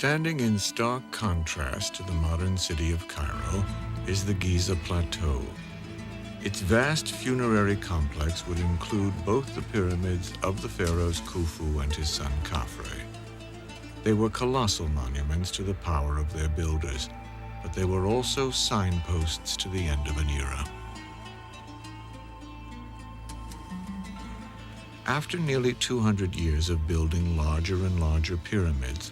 Standing in stark contrast to the modern city of Cairo is the Giza Plateau. Its vast funerary complex would include both the pyramids of the pharaohs Khufu and his son Khafre. They were colossal monuments to the power of their builders, but they were also signposts to the end of an era. After nearly 200 years of building larger and larger pyramids,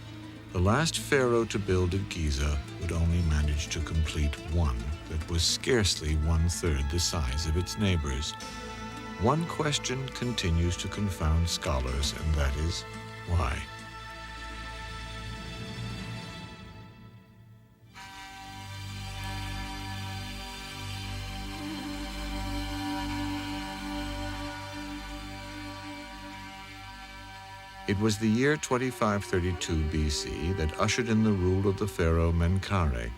the last pharaoh to build at Giza would only manage to complete one that was scarcely one-third the size of its neighbors. One question continues to confound scholars, and that is, why? It was the year 2532 BC that ushered in the rule of the pharaoh Menkaure.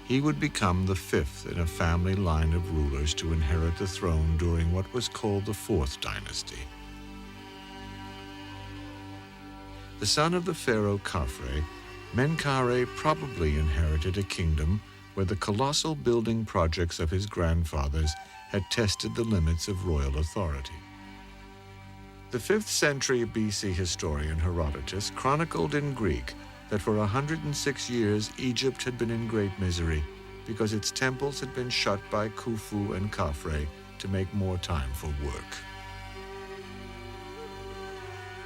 He would become the fifth in a family line of rulers to inherit the throne during what was called the Fourth Dynasty. The son of the pharaoh Khafre, Menkaure probably inherited a kingdom where the colossal building projects of his grandfathers had tested the limits of royal authority. The 5th century BC historian Herodotus chronicled in Greek that for 106 years Egypt had been in great misery because its temples had been shut by Khufu and Khafre to make more time for work.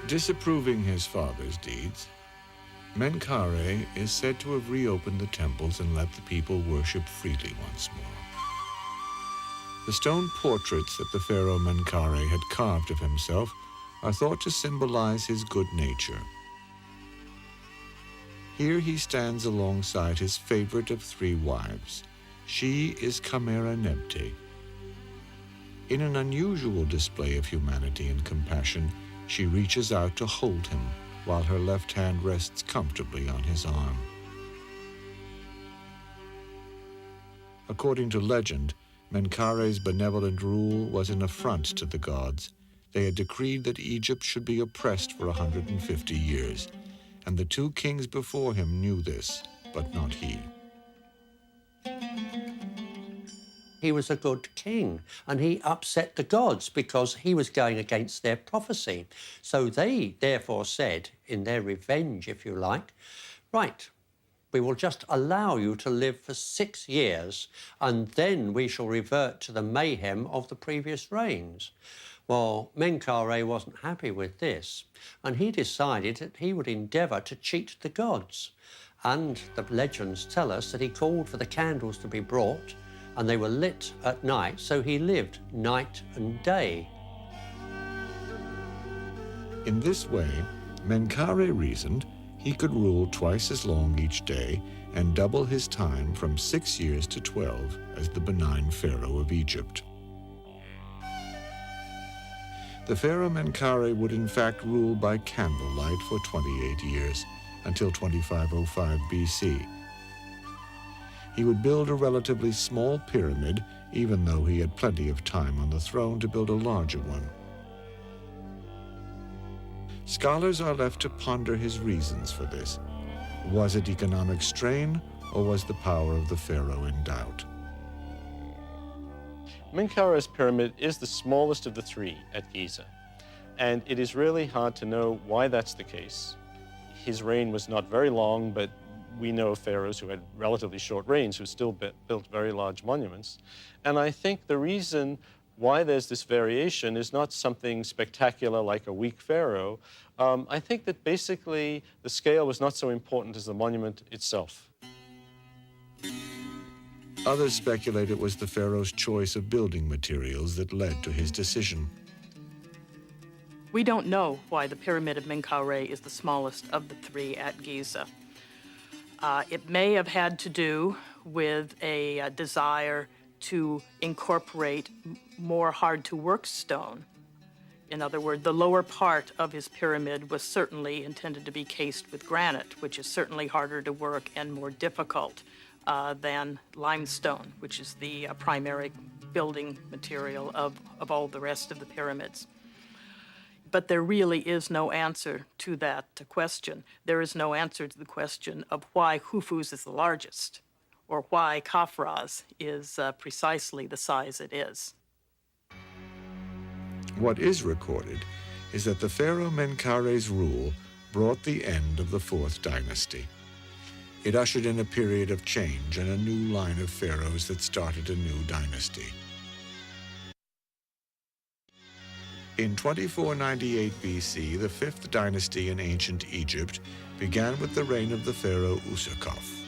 Disapproving his father's deeds, Menkaure is said to have reopened the temples and let the people worship freely once more. The stone portraits that the pharaoh Menkaure had carved of himself are thought to symbolize his good nature. Here he stands alongside his favorite of 3 wives. She is Camera Nebte. In an unusual display of humanity and compassion, she reaches out to hold him while her left hand rests comfortably on his arm. According to legend, Menkaure's benevolent rule was an affront to the gods. They had decreed that Egypt should be oppressed for 150 years, and the 2 kings before him knew this, but not he. He was a good king, and he upset the gods because he was going against their prophecy. So they therefore said, in their revenge, if you like, right, we will just allow you to live for 6 years, and then we shall revert to the mayhem of the previous reigns. Well, Menkaure wasn't happy with this, and he decided that he would endeavour to cheat the gods. And the legends tell us that he called for the candles to be brought, and they were lit at night, so he lived night and day. In this way, Menkaure reasoned he could rule twice as long each day and double his time from 6 years to 12 as the benign pharaoh of Egypt. The pharaoh Menkaure would in fact rule by candlelight for 28 years, until 2505 BC. He would build a relatively small pyramid, even though he had plenty of time on the throne to build a larger one. Scholars are left to ponder his reasons for this. Was it economic strain, or was the power of the pharaoh in doubt? Menkaure's pyramid is the smallest of the 3 at Giza, and it is really hard to know why that's the case. His reign was not very long, but we know of pharaohs who had relatively short reigns who still built very large monuments. And I think the reason why there's this variation is not something spectacular like a weak pharaoh. I think that basically the scale was not so important as the monument itself. Others speculate it was the pharaoh's choice of building materials that led to his decision. We don't know why the Pyramid of Menkaure is the smallest of the 3 at Giza. It may have had to do with a desire to incorporate more hard-to-work stone. In other words, the lower part of his pyramid was certainly intended to be cased with granite, which is certainly harder to work and more difficult than limestone, which is the primary building material of all the rest of the pyramids. But there really is no answer to that question. There is no answer to the question of why Khufu's is the largest, or why Khafra's is precisely the size it is. What is recorded is that the pharaoh Menkare's rule brought the end of the Fourth Dynasty. It ushered in a period of change and a new line of pharaohs that started a new dynasty. In 2498 BC, the fifth dynasty in ancient Egypt began with the reign of the pharaoh Userkaf.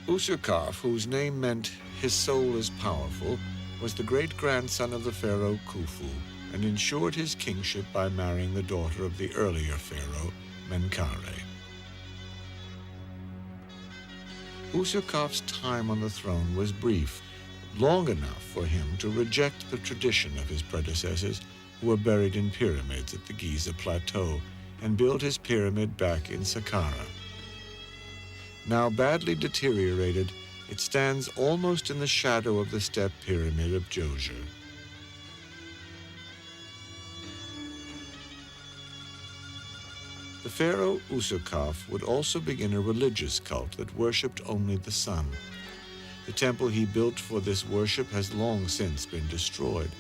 Userkaf, whose name meant "his soul is powerful," was the great-grandson of the pharaoh Khufu and ensured his kingship by marrying the daughter of the earlier pharaoh, Menkare. Userkaf's time on the throne was brief, long enough for him to reject the tradition of his predecessors who were buried in pyramids at the Giza Plateau and build his pyramid back in Saqqara. Now badly deteriorated, it stands almost in the shadow of the step pyramid of Djoser. The pharaoh Userkaf would also begin a religious cult that worshipped only the sun. The temple he built for this worship has long since been destroyed,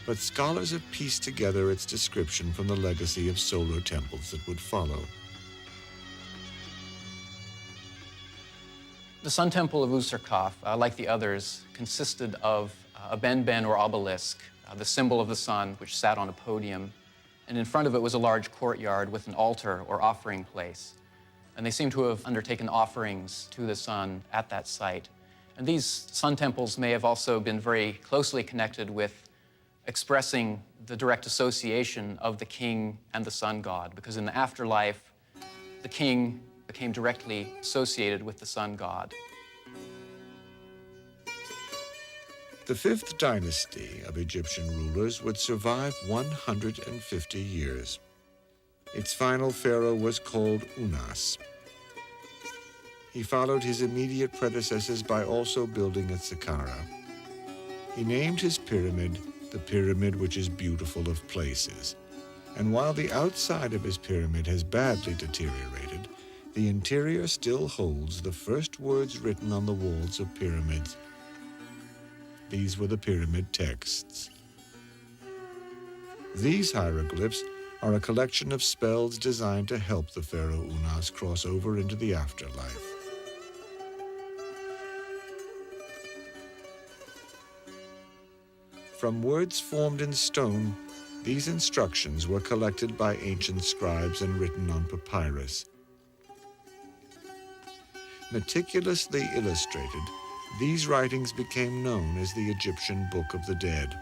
but scholars have pieced together its description from the legacy of solar temples that would follow. The Sun Temple of Userkaf, like the others, consisted of a ben-ben or obelisk, the symbol of the sun, which sat on a podium, and in front of it was a large courtyard with an altar or offering place. And they seem to have undertaken offerings to the sun at that site. And these sun temples may have also been very closely connected with expressing the direct association of the king and the sun god, because in the afterlife, the king became directly associated with the sun god. The fifth dynasty of Egyptian rulers would survive 150 years. Its final pharaoh was called Unas. He followed his immediate predecessors by also building at Saqqara. He named his pyramid the pyramid which is beautiful of places. And while the outside of his pyramid has badly deteriorated, the interior still holds the first words written on the walls of pyramids. These were the pyramid texts. These hieroglyphs are a collection of spells designed to help the pharaoh Unas cross over into the afterlife. From words formed in stone, these instructions were collected by ancient scribes and written on papyrus. Meticulously illustrated, these writings became known as the Egyptian Book of the Dead.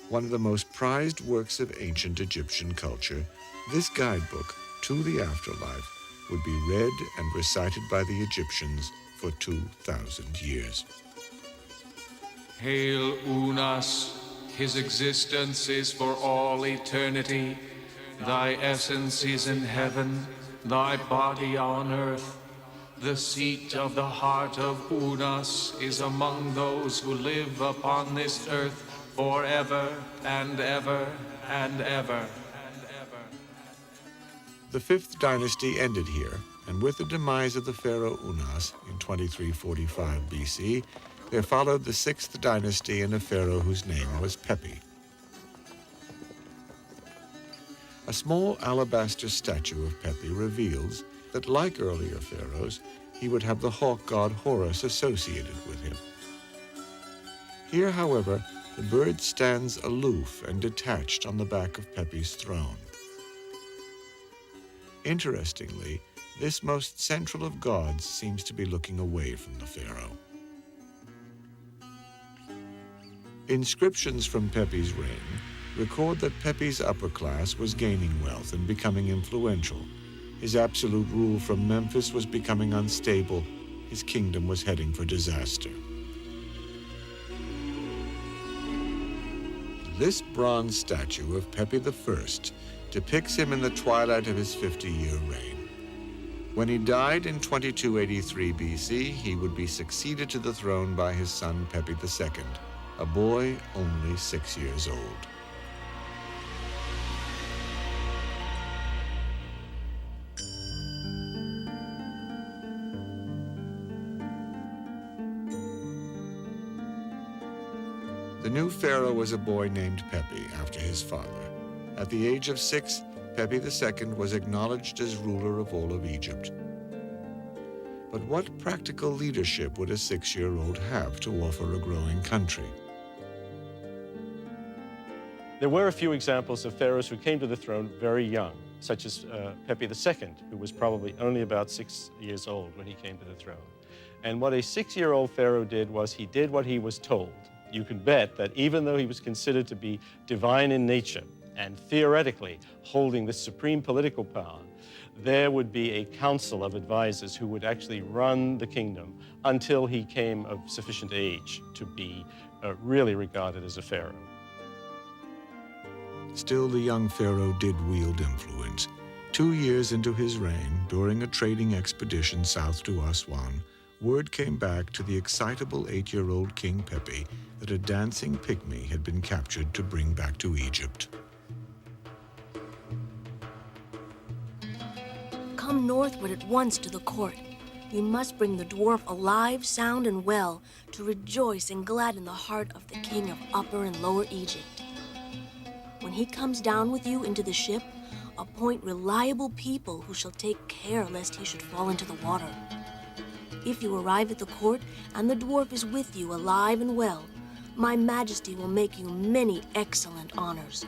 One of the most prized works of ancient Egyptian culture, this guidebook to the afterlife would be read and recited by the Egyptians for 2,000 years. Hail Unas, his existence is for all eternity. Thy essence is in heaven, thy body on earth. The seat of the heart of Unas is among those who live upon this earth forever and ever and ever. The fifth dynasty ended here, and with the demise of the pharaoh Unas in 2345 BC, there followed the sixth dynasty and a pharaoh whose name was Pepi. A small alabaster statue of Pepi reveals that, like earlier pharaohs, he would have the hawk god Horus associated with him. Here, however, the bird stands aloof and detached on the back of Pepi's throne. Interestingly, this most central of gods seems to be looking away from the pharaoh. Inscriptions from Pepi's reign record that Pepi's upper class was gaining wealth and becoming influential. His absolute rule from Memphis was becoming unstable. His kingdom was heading for disaster. This bronze statue of Pepi I depicts him in the twilight of his 50-year reign. When he died in 2283 BC, he would be succeeded to the throne by his son Pepi II. a boy only 6 years old. The new pharaoh was a boy named Pepi, after his father. At the age of 6, Pepi II was acknowledged as ruler of all of Egypt. But what practical leadership would a 6-year-old have to offer a growing country? There were a few examples of pharaohs who came to the throne very young, such as Pepi II, who was probably only about 6 years old when he came to the throne. And what a 6-year-old pharaoh did was he did what he was told. You can bet that even though he was considered to be divine in nature and theoretically holding the supreme political power, there would be a council of advisors who would actually run the kingdom until he came of sufficient age to be really regarded as a pharaoh. Still, the young pharaoh did wield influence. 2 years into his reign, during a trading expedition south to Aswan, word came back to the excitable 8-year-old King Pepi that a dancing pygmy had been captured to bring back to Egypt. Come northward at once to the court. You must bring the dwarf alive, sound, and well to rejoice and gladden the heart of the king of Upper and Lower Egypt. When he comes down with you into the ship, appoint reliable people who shall take care lest he should fall into the water. If you arrive at the court and the dwarf is with you alive and well, my majesty will make you many excellent honors.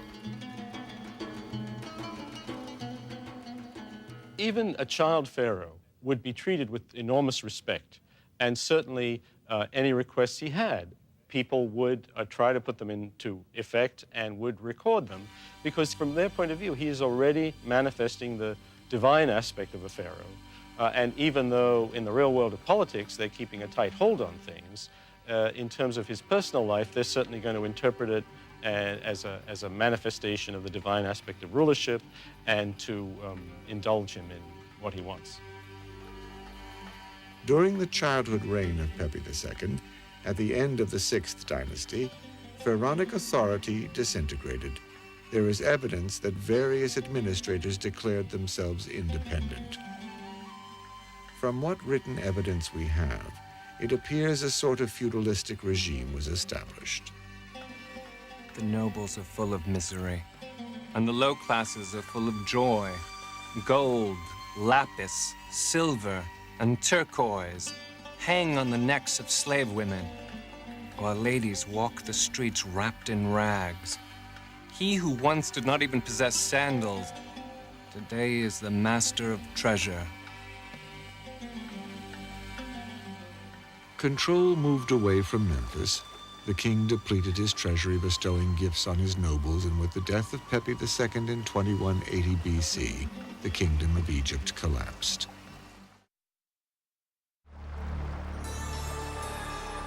Even a child pharaoh would be treated with enormous respect, and certainly any requests he had, people would try to put them into effect and would record them, because from their point of view, he is already manifesting the divine aspect of a pharaoh. And even though in the real world of politics, they're keeping a tight hold on things, in terms of his personal life, they're certainly going to interpret it as a manifestation of the divine aspect of rulership and to indulge him in what he wants. During the childhood reign of Pepi II, at the end of the 6th dynasty, pharaonic authority disintegrated. There is evidence that various administrators declared themselves independent. From what written evidence we have, it appears a sort of feudalistic regime was established. The nobles are full of misery, and the low classes are full of joy. Gold, lapis, silver, and turquoise hang on the necks of slave women, while ladies walk the streets wrapped in rags. He who once did not even possess sandals, today is the master of treasure. Control moved away from Memphis. The king depleted his treasury, bestowing gifts on his nobles, and with the death of Pepi II in 2180 BC, the kingdom of Egypt collapsed.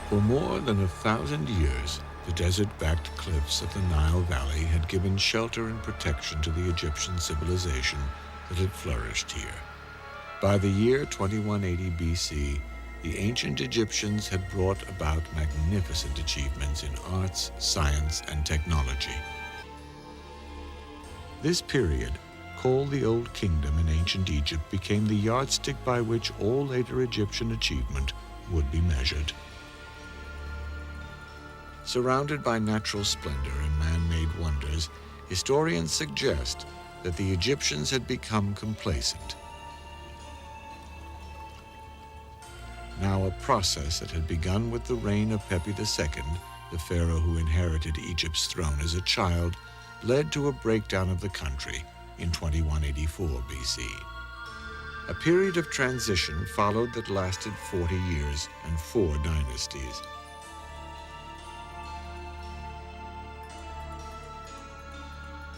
For more than 1,000 years, the desert-backed cliffs of the Nile Valley had given shelter and protection to the Egyptian civilization that had flourished here. By the year 2180 BC, the ancient Egyptians had brought about magnificent achievements in arts, science, and technology. This period, called the Old Kingdom in ancient Egypt, became the yardstick by which all later Egyptian achievement would be measured. Surrounded by natural splendor and man-made wonders, historians suggest that the Egyptians had become complacent. Now, a process that had begun with the reign of Pepi II, the pharaoh who inherited Egypt's throne as a child, led to a breakdown of the country in 2184 BC. A period of transition followed that lasted 40 years and 4 dynasties.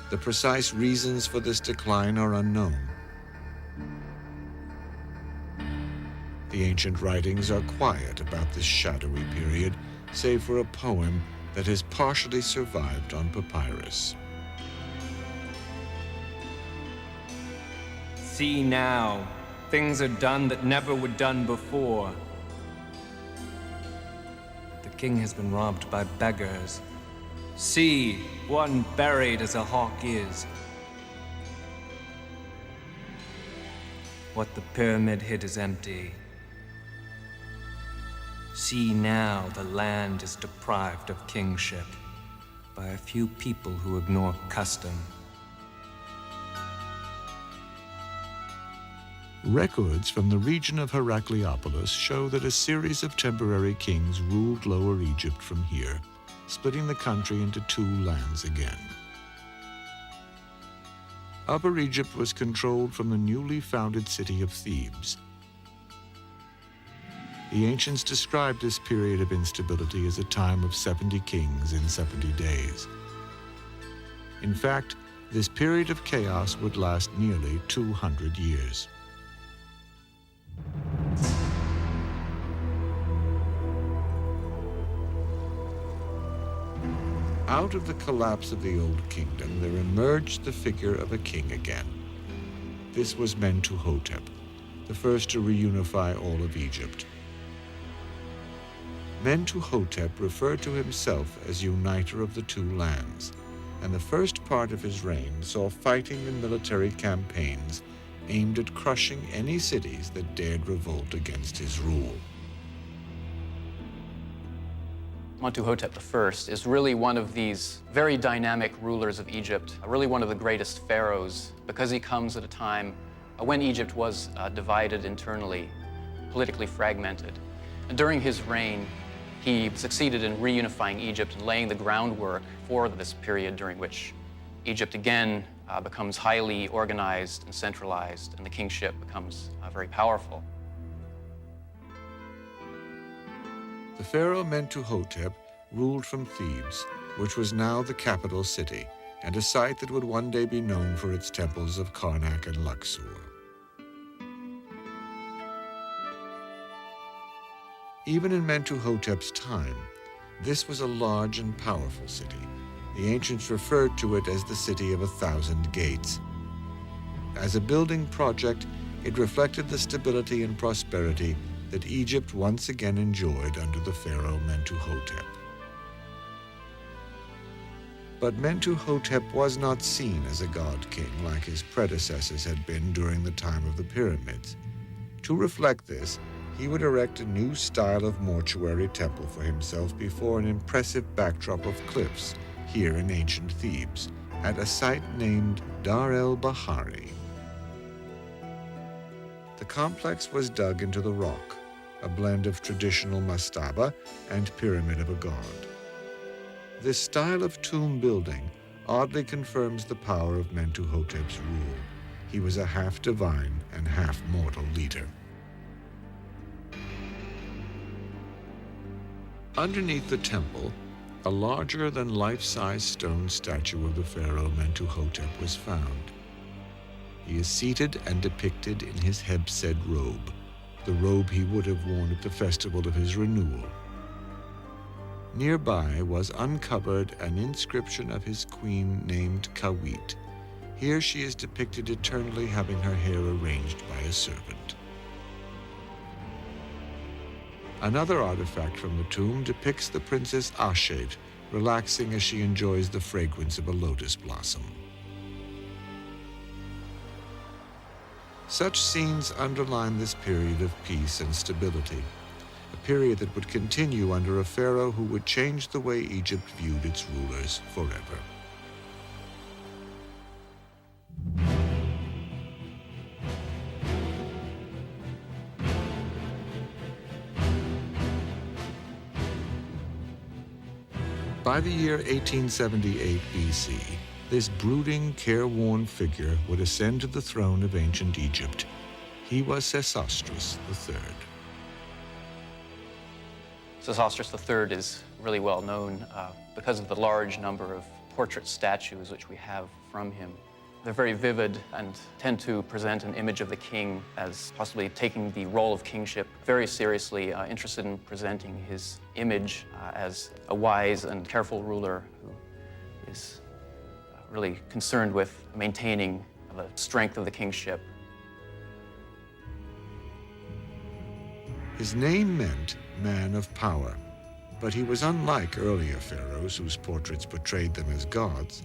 The precise reasons for this decline are unknown. The ancient writings are quiet about this shadowy period, save for a poem that has partially survived on papyrus. See now, things are done that never were done before. The king has been robbed by beggars. See, one buried as a hawk is. What the pyramid hid is empty. See now, the land is deprived of kingship by a few people who ignore custom. Records from the region of Heracleopolis show that a series of temporary kings ruled Lower Egypt from here, splitting the country into two lands again. Upper Egypt was controlled from the newly founded city of Thebes. The ancients described this period of instability as a time of 70 kings in 70 days. In fact, this period of chaos would last nearly 200 years. Out of the collapse of the Old Kingdom, there emerged the figure of a king again. This was Mentuhotep, the first to reunify all of Egypt. Mentuhotep referred to himself as uniter of the two lands, and the first part of his reign saw fighting and military campaigns aimed at crushing any cities that dared revolt against his rule. Mentuhotep I is really one of these very dynamic rulers of Egypt, really one of the greatest pharaohs, because he comes at a time when Egypt was divided internally, politically fragmented. And during his reign, he succeeded in reunifying Egypt and laying the groundwork for this period during which Egypt again becomes highly organized and centralized, and the kingship becomes very powerful. The pharaoh Mentuhotep ruled from Thebes, which was now the capital city, and a site that would one day be known for its temples of Karnak and Luxor. Even in Mentuhotep's time, this was a large and powerful city. The ancients referred to it as the city of 1,000 gates. As a building project, it reflected the stability and prosperity that Egypt once again enjoyed under the pharaoh Mentuhotep. But Mentuhotep was not seen as a god-king like his predecessors had been during the time of the pyramids. To reflect this, he would erect a new style of mortuary temple for himself before an impressive backdrop of cliffs here in ancient Thebes, at a site named Dar el-Bahari. The complex was dug into the rock, a blend of traditional mastaba and pyramid of a god. This style of tomb building oddly confirms the power of Mentuhotep's rule. He was a half-divine and half-mortal leader. Underneath the temple, a larger-than-life-size stone statue of the pharaoh Mentuhotep was found. He is seated and depicted in his Hebsed robe, the robe he would have worn at the festival of his renewal. Nearby was uncovered an inscription of his queen named Kawit. Here she is depicted eternally having her hair arranged by a servant. Another artifact from the tomb depicts the princess Ashed, relaxing as she enjoys the fragrance of a lotus blossom. Such scenes underline this period of peace and stability, a period that would continue under a pharaoh who would change the way Egypt viewed its rulers forever. By the year 1878 BC, this brooding, careworn figure would ascend to the throne of ancient Egypt. He was Sesostris III. Sesostris III is really well known because of the large number of portrait statues which we have from him. They're very vivid and tend to present an image of the king as possibly taking the role of kingship very seriously, interested in presenting his image as a wise and careful ruler who is really concerned with maintaining the strength of the kingship. His name meant man of power. But he was unlike earlier pharaohs whose portraits portrayed them as gods.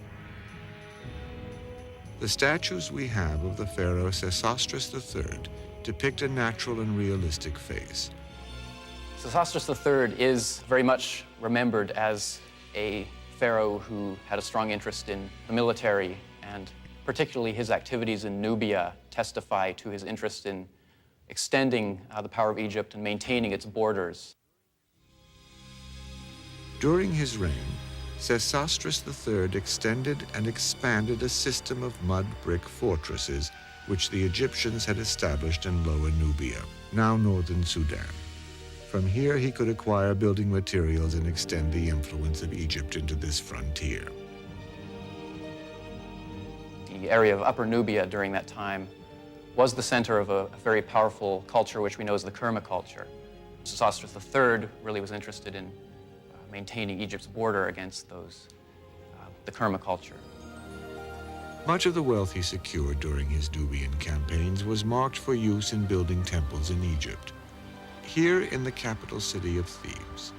The statues we have of the pharaoh Sesostris III depict a natural and realistic face. Sesostris III is very much remembered as a pharaoh who had a strong interest in the military, and particularly his activities in Nubia testify to his interest in extending the power of Egypt and maintaining its borders. During his reign, Sesostris III extended and expanded a system of mud brick fortresses which the Egyptians had established in Lower Nubia, now northern Sudan. From here, he could acquire building materials and extend the influence of Egypt into this frontier. The area of Upper Nubia during that time was the center of a very powerful culture which we know as the Kerma culture. Sesostris III really was interested in maintaining Egypt's border against the Kerma culture. Much of the wealth he secured during his Nubian campaigns was marked for use in building temples in Egypt. Here in the capital city of Thebes,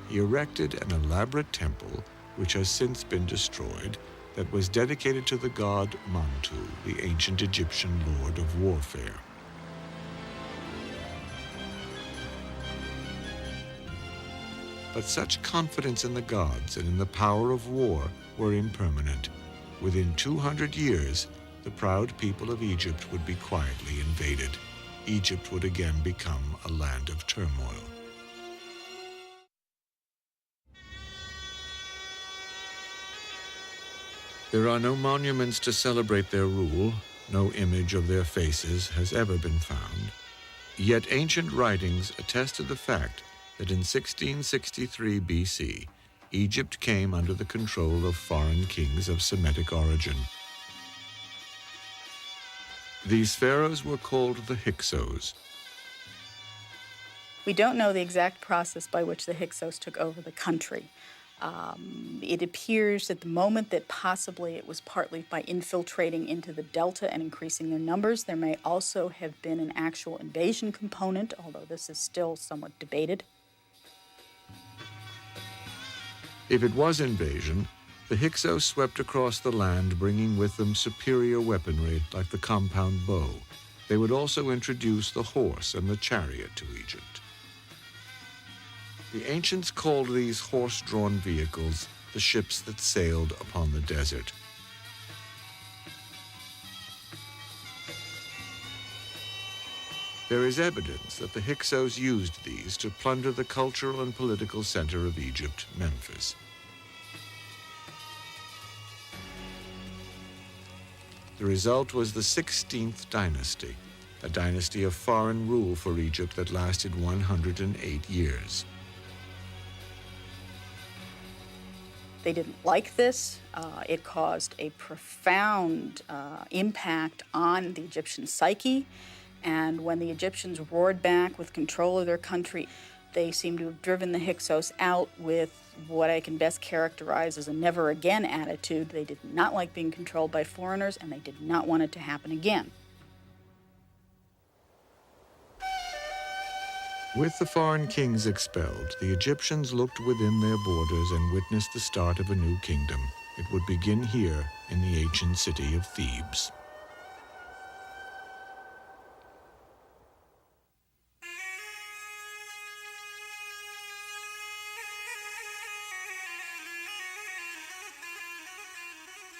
he erected an elaborate temple, which has since been destroyed, that was dedicated to the god Mantu, the ancient Egyptian lord of warfare. But such confidence in the gods and in the power of war were impermanent. Within 200 years, the proud people of Egypt would be quietly invaded. Egypt would again become a land of turmoil. There are no monuments to celebrate their rule. No image of their faces has ever been found. Yet ancient writings attest to the fact that in 1663 BC, Egypt came under the control of foreign kings of Semitic origin. These pharaohs were called the Hyksos. We don't know the exact process by which the Hyksos took over the country. It appears at the moment that possibly it was partly by infiltrating into the delta and increasing their numbers. There may also have been an actual invasion component, although this is still somewhat debated. If it was invasion, the Hyksos swept across the land, bringing with them superior weaponry like the compound bow. They would also introduce the horse and the chariot to Egypt. The ancients called these horse-drawn vehicles the ships that sailed upon the desert. There is evidence that the Hyksos used these to plunder the cultural and political center of Egypt, Memphis. The result was the 16th dynasty, a dynasty of foreign rule for Egypt that lasted 108 years. They didn't like this. It caused a profound impact on the Egyptian psyche. And when the Egyptians roared back with control of their country, they seem to have driven the Hyksos out with what I can best characterize as a never again attitude. They did not like being controlled by foreigners, and they did not want it to happen again. With the foreign kings expelled, the Egyptians looked within their borders and witnessed the start of a new kingdom. It would begin here in the ancient city of Thebes.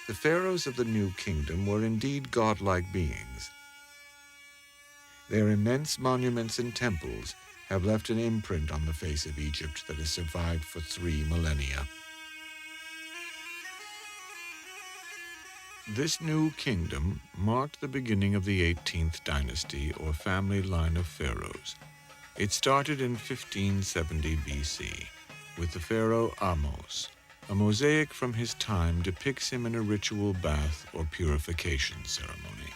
The pharaohs of the new kingdom were indeed godlike beings. Their immense monuments and temples have left an imprint on the face of Egypt that has survived for 3 millennia. This new kingdom marked the beginning of the 18th dynasty, or family line of pharaohs. It started in 1570 BC with the pharaoh Ahmose. A mosaic from his time depicts him in a ritual bath or purification ceremony.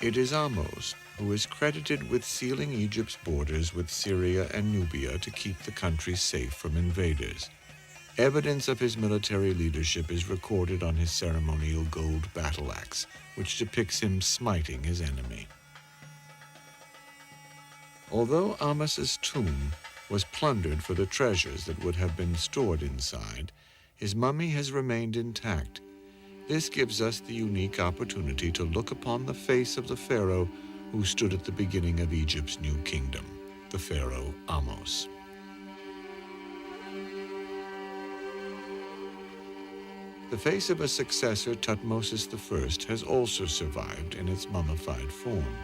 It is Ahmose who is credited with sealing Egypt's borders with Syria and Nubia to keep the country safe from invaders. Evidence of his military leadership is recorded on his ceremonial gold battle axe, which depicts him smiting his enemy. Although Ahmos's tomb was plundered for the treasures that would have been stored inside, his mummy has remained intact. This gives us the unique opportunity to look upon the face of the pharaoh who stood at the beginning of Egypt's new kingdom, the pharaoh Ahmos. The face of a successor, Thutmose I, has also survived in its mummified form.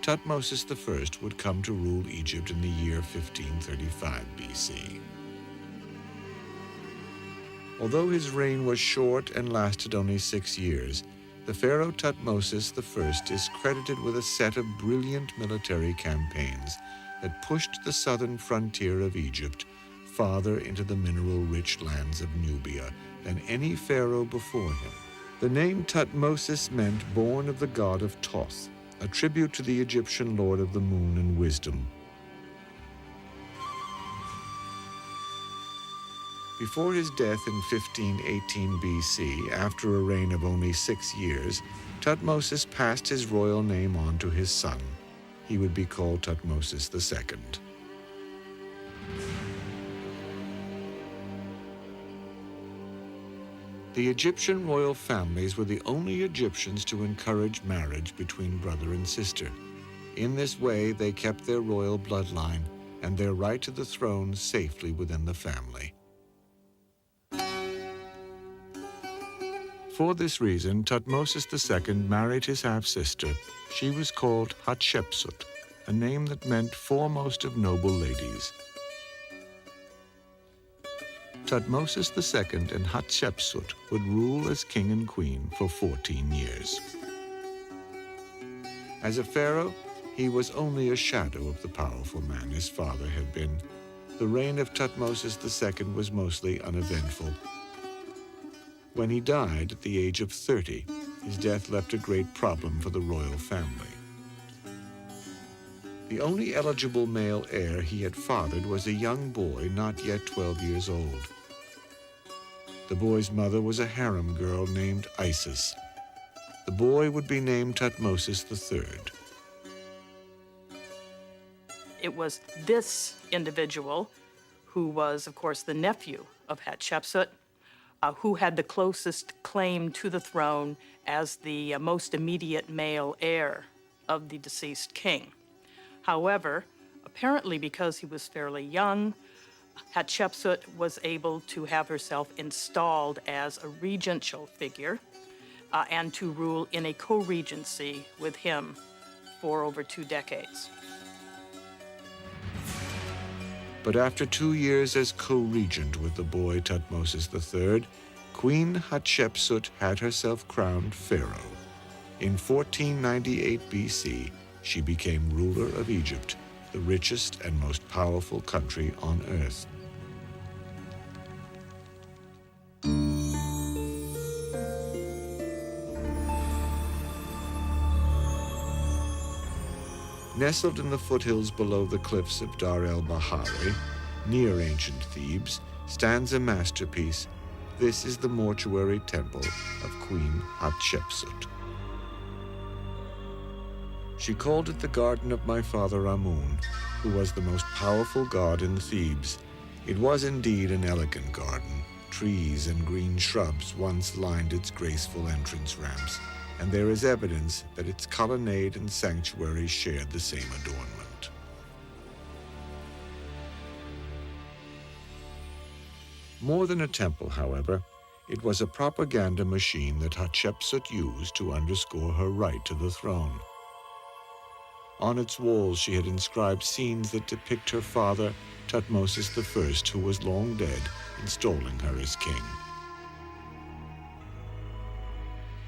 Thutmose I would come to rule Egypt in the year 1535 BC. Although his reign was short and lasted only 6 years, the pharaoh Thutmose I is credited with a set of brilliant military campaigns that pushed the southern frontier of Egypt farther into the mineral-rich lands of Nubia than any pharaoh before him. The name Thutmose meant born of the god of Thoth, a tribute to the Egyptian lord of the moon and wisdom. Before his death in 1518 BC, after a reign of only 6 years, Thutmose passed his royal name on to his son. He would be called Thutmose II. The Egyptian royal families were the only Egyptians to encourage marriage between brother and sister. In this way, they kept their royal bloodline and their right to the throne safely within the family. For this reason, Thutmose II married his half-sister. She was called Hatshepsut, a name that meant foremost of noble ladies. Thutmose II and Hatshepsut would rule as king and queen for 14 years. As a pharaoh, he was only a shadow of the powerful man his father had been. The reign of Thutmose II was mostly uneventful. When he died at the age of 30, his death left a great problem for the royal family. The only eligible male heir he had fathered was a young boy not yet 12 years old. The boy's mother was a harem girl named Isis. The boy would be named Thutmose III. It was this individual, who was, of course, the nephew of Hatshepsut, who had the closest claim to the throne as the most immediate male heir of the deceased king. However, apparently because he was fairly young, Hatshepsut was able to have herself installed as a regential figure and to rule in a co-regency with him for over 2 decades. But after 2 years as co-regent with the boy Thutmose III, Queen Hatshepsut had herself crowned pharaoh. In 1498 BC, she became ruler of Egypt, the richest and most powerful country on earth. Nestled in the foothills below the cliffs of Dar el-Bahari, near ancient Thebes, stands a masterpiece. This is the mortuary temple of Queen Hatshepsut. She called it the garden of my father Amun, who was the most powerful god in Thebes. It was indeed an elegant garden. Trees and green shrubs once lined its graceful entrance ramps, and there is evidence that its colonnade and sanctuary shared the same adornment. More than a temple, however, it was a propaganda machine that Hatshepsut used to underscore her right to the throne. On its walls, she had inscribed scenes that depict her father, Thutmose I, who was long dead, installing her as king.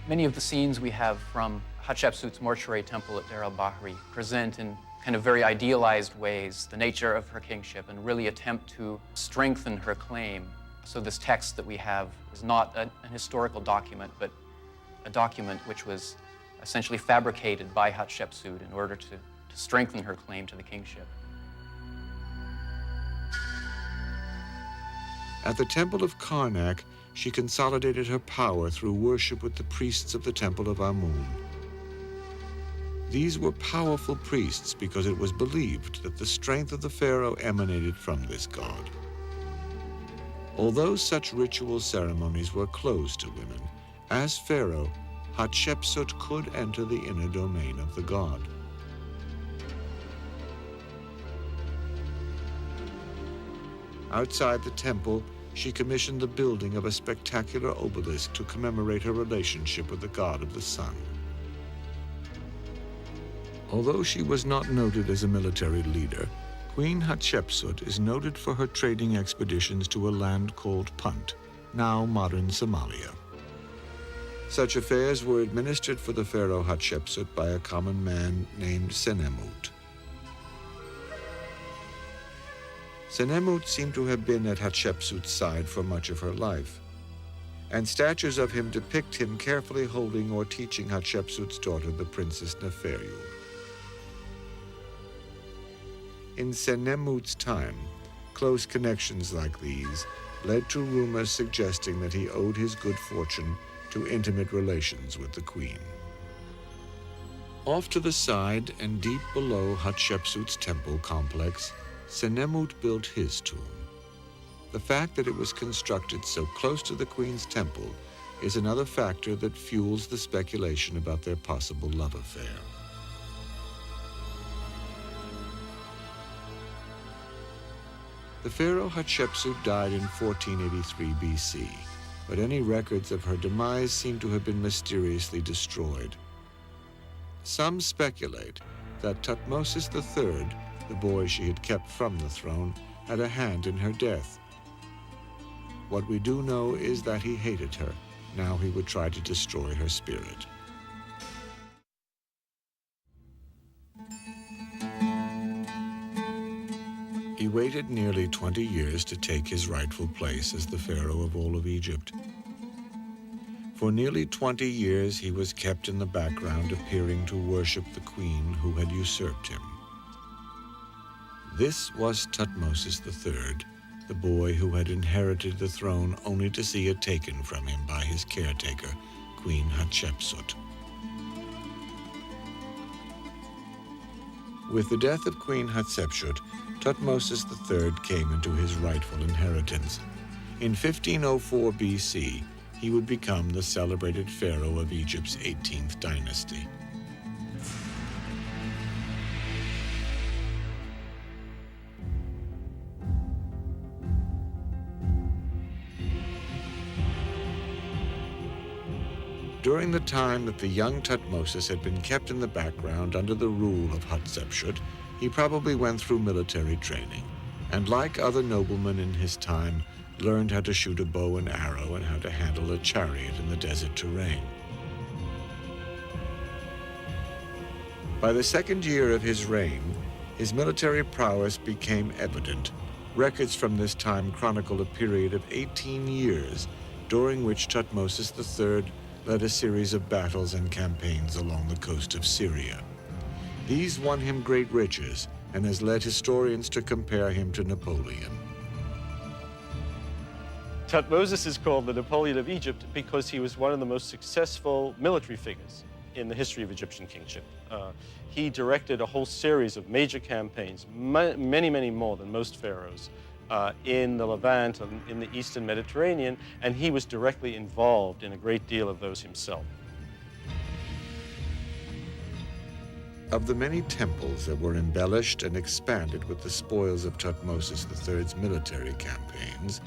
Many of the scenes we have from Hatshepsut's mortuary temple at Dar el-Bahari present in kind of very idealized ways the nature of her kingship and really attempt to strengthen her claim. So this text that we have is not an historical document, but a document which was essentially fabricated by Hatshepsut in order to strengthen her claim to the kingship. At the temple of Karnak, she consolidated her power through worship with the priests of the temple of Amun. These were powerful priests because it was believed that the strength of the pharaoh emanated from this god. Although such ritual ceremonies were closed to women, as pharaoh, Hatshepsut could enter the inner domain of the god. Outside the temple, she commissioned the building of a spectacular obelisk to commemorate her relationship with the god of the sun. Although she was not noted as a military leader, Queen Hatshepsut is noted for her trading expeditions to a land called Punt, now modern Somalia. Such affairs were administered for the pharaoh Hatshepsut by a common man named Senemut. Senemut seemed to have been at Hatshepsut's side for much of her life, and statues of him depict him carefully holding or teaching Hatshepsut's daughter, the Princess Neferu. In Senemut's time, close connections like these led to rumors suggesting that he owed his good fortune to intimate relations with the queen. Off to the side and deep below Hatshepsut's temple complex, Senemut built his tomb. The fact that it was constructed so close to the queen's temple is another factor that fuels the speculation about their possible love affair. The pharaoh Hatshepsut died in 1483 BC, but any records of her demise seem to have been mysteriously destroyed. Some speculate that Thutmose III, the boy she had kept from the throne, had a hand in her death. What we do know is that he hated her. Now he would try to destroy her spirit. He waited nearly 20 years to take his rightful place as the pharaoh of all of Egypt. For nearly 20 years, he was kept in the background, appearing to worship the queen who had usurped him. This was Thutmose III, the boy who had inherited the throne only to see it taken from him by his caretaker, Queen Hatshepsut. With the death of Queen Hatshepsut, Thutmose III came into his rightful inheritance. In 1504 BC, he would become the celebrated pharaoh of Egypt's 18th dynasty. During the time that the young Thutmose had been kept in the background under the rule of Hatshepsut, he probably went through military training, and like other noblemen in his time, learned how to shoot a bow and arrow and how to handle a chariot in the desert terrain. By the second year of his reign, his military prowess became evident. Records from this time chronicle a period of 18 years, during which Thutmose III led a series of battles and campaigns along the coast of Syria. These won him great riches and has led historians to compare him to Napoleon. Thutmose is called the Napoleon of Egypt because he was one of the most successful military figures in the history of Egyptian kingship. He directed a whole series of major campaigns, many, many more than most pharaohs, in the Levant and in the Eastern Mediterranean, and he was directly involved in a great deal of those himself. Of the many temples that were embellished and expanded with the spoils of Thutmose III's military campaigns,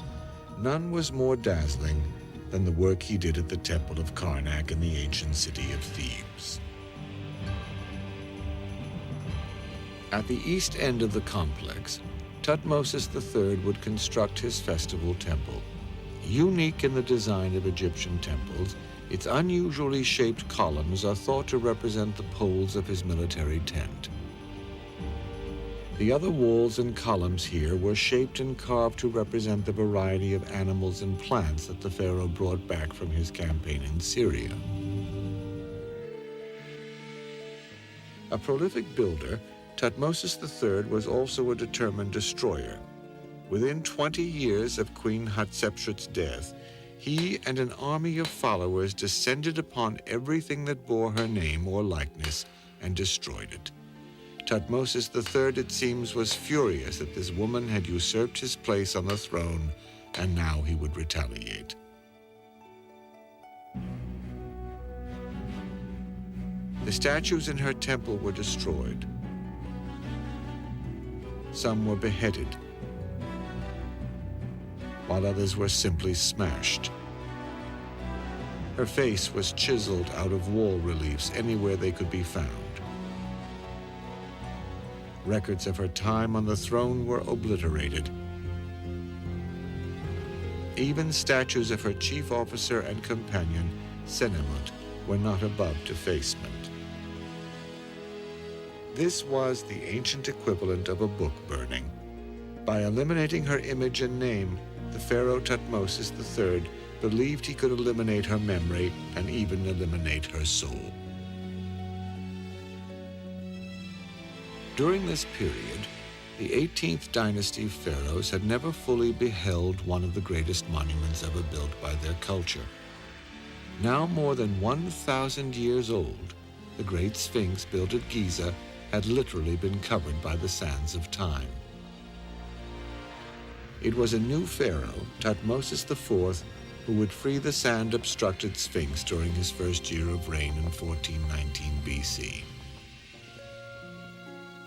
none was more dazzling than the work he did at the Temple of Karnak in the ancient city of Thebes. At the east end of the complex, Thutmose III would construct his festival temple. Unique in the design of Egyptian temples, its unusually shaped columns are thought to represent the poles of his military tent. The other walls and columns here were shaped and carved to represent the variety of animals and plants that the pharaoh brought back from his campaign in Syria. A prolific builder, Thutmose III was also a determined destroyer. Within 20 years of Queen Hatshepsut's death, he and an army of followers descended upon everything that bore her name or likeness, and destroyed it. Thutmose III, it seems, was furious that this woman had usurped his place on the throne, and now he would retaliate. The statues in her temple were destroyed. Some were beheaded, while others were simply smashed. Her face was chiseled out of wall reliefs anywhere they could be found. Records of her time on the throne were obliterated. Even statues of her chief officer and companion, Senenmut, were not above defacement. This was the ancient equivalent of a book burning. By eliminating her image and name, the pharaoh Thutmose III believed he could eliminate her memory and even eliminate her soul. During this period, the 18th dynasty pharaohs had never fully beheld one of the greatest monuments ever built by their culture. Now more than 1,000 years old, the Great Sphinx built at Giza had literally been covered by the sands of time. It was a new pharaoh, Thutmose IV, who would free the sand-obstructed Sphinx during his first year of reign in 1419 BC.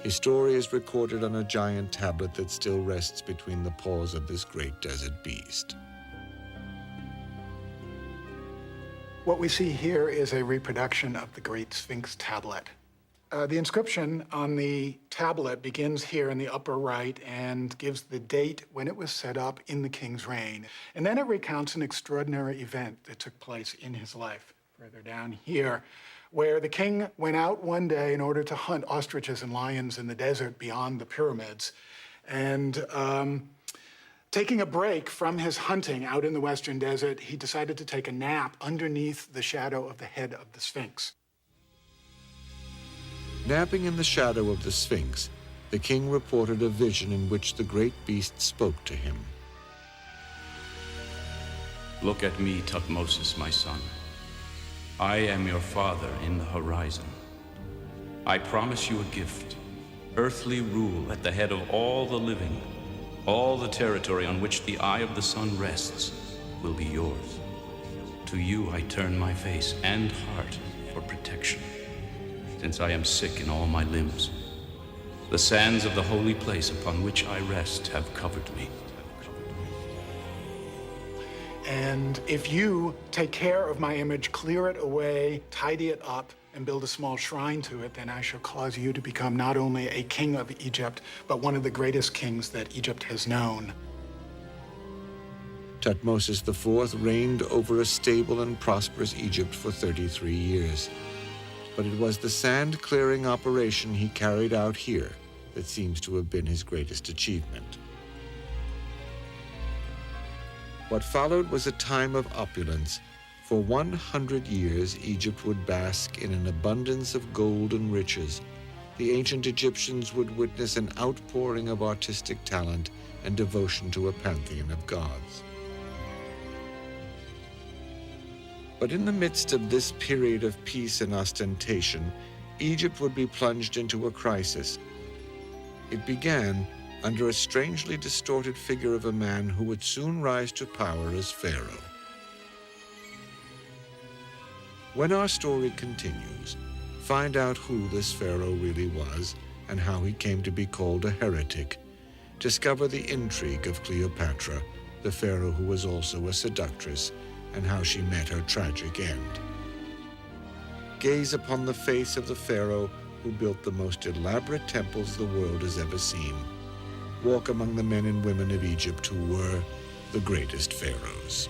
His story is recorded on a giant tablet that still rests between the paws of this great desert beast. What we see here is a reproduction of the Great Sphinx tablet. The inscription on the tablet begins here in the upper right and gives the date when it was set up in the king's reign. And then it recounts an extraordinary event that took place in his life. Further down here, where the king went out one day in order to hunt ostriches and lions in the desert beyond the pyramids. And taking a break from his hunting out in the western desert, he decided to take a nap underneath the shadow of the head of the Sphinx. Napping in the shadow of the Sphinx, the king reported a vision in which the great beast spoke to him. Look at me, Thutmose, my son. I am your father in the horizon. I promise you a gift, earthly rule at the head of all the living. All the territory on which the eye of the sun rests will be yours. To you I turn my face and heart for protection, since I am sick in all my limbs. The sands of the holy place upon which I rest have covered me. And if you take care of my image, clear it away, tidy it up, and build a small shrine to it, then I shall cause you to become not only a king of Egypt, but one of the greatest kings that Egypt has known. Thutmose IV reigned over a stable and prosperous Egypt for 33 years. But it was the sand-clearing operation he carried out here that seems to have been his greatest achievement. What followed was a time of opulence. For 100 years, Egypt would bask in an abundance of gold and riches. The ancient Egyptians would witness an outpouring of artistic talent and devotion to a pantheon of gods. But in the midst of this period of peace and ostentation, Egypt would be plunged into a crisis. It began under a strangely distorted figure of a man who would soon rise to power as pharaoh. When our story continues, find out who this pharaoh really was and how he came to be called a heretic. Discover the intrigue of Cleopatra, the pharaoh who was also a seductress, and how she met her tragic end. Gaze upon the face of the pharaoh who built the most elaborate temples the world has ever seen. Walk among the men and women of Egypt who were the greatest pharaohs.